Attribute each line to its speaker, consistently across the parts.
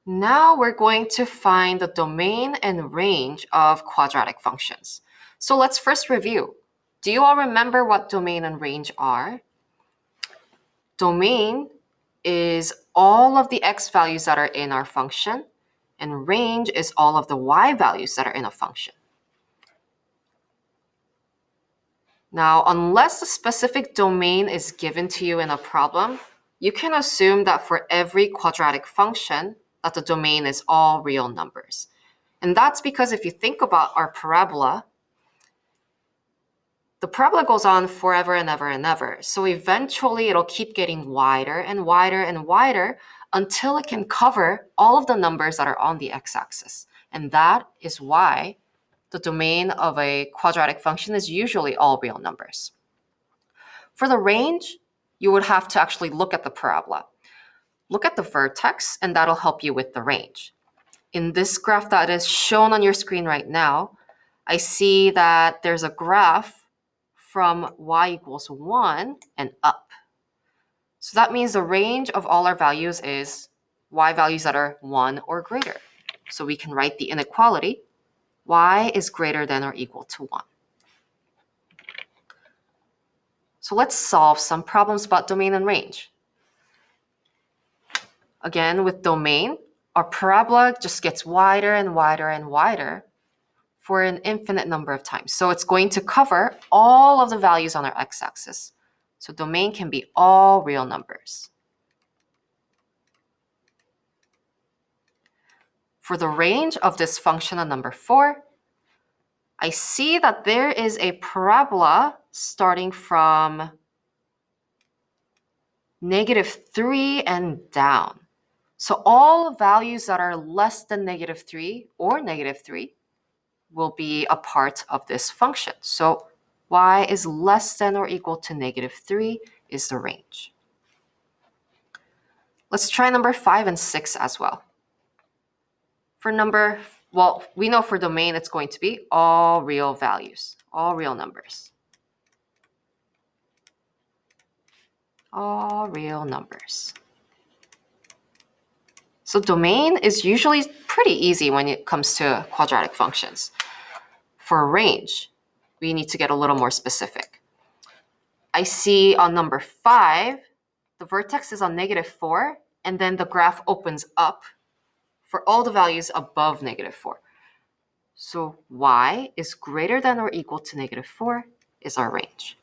Speaker 1: Now we're going to find the domain and range of quadratic functions. So let's first review. Do you all remember what domain and range are? Domain is all of the x values that are in our function, and range is all of the y values that are in a function. Now, unless a specific domain is given to you in a problem, you can assume that for every quadratic function, that the domain is all real numbers. And that's because if you think about our parabola, the parabola goes on forever and ever and ever. So eventually it'll keep getting wider and wider and wider until it can cover all of the numbers that are on the x-axis. And that is why the domain of a quadratic function is usually all real numbers. For the range, you would have to actually look at the parabola. Look at the vertex, and that'll help you with the range. In this graph that is shown on your screen right now, I see that there's a graph from y equals 1 and up. So that means the range of all our values is y values that are 1 or greater. So we can write the inequality, y is greater than or equal to 1. So let's solve some problems about domain and range. Again, with domain, our parabola just gets wider and wider and wider for an infinite number of times. So it's going to cover all of the values on our x-axis. So domain can be all real numbers. For the range of this function on number 4, I see that there is a parabola starting from -3 and down. So all values that are less than -3 or -3 will be a part of this function. So y is less than or equal to -3 is the range. Let's try number 5 and 6 as well. We know for domain it's going to be all real values, all real numbers. All real numbers. So domain is usually pretty easy when it comes to quadratic functions. For range, we need to get a little more specific. I see on number 5, the vertex is on -4, and then the graph opens up for all the values above -4. So y is greater than or equal to -4 is our range.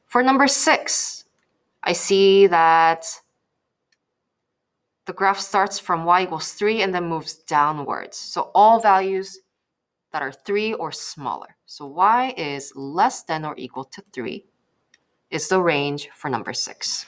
Speaker 1: For number 6, I see that the graph starts from y equals 3 and then moves downwards. So all values that are 3 or smaller. So y is less than or equal to 3 is the range for number 6.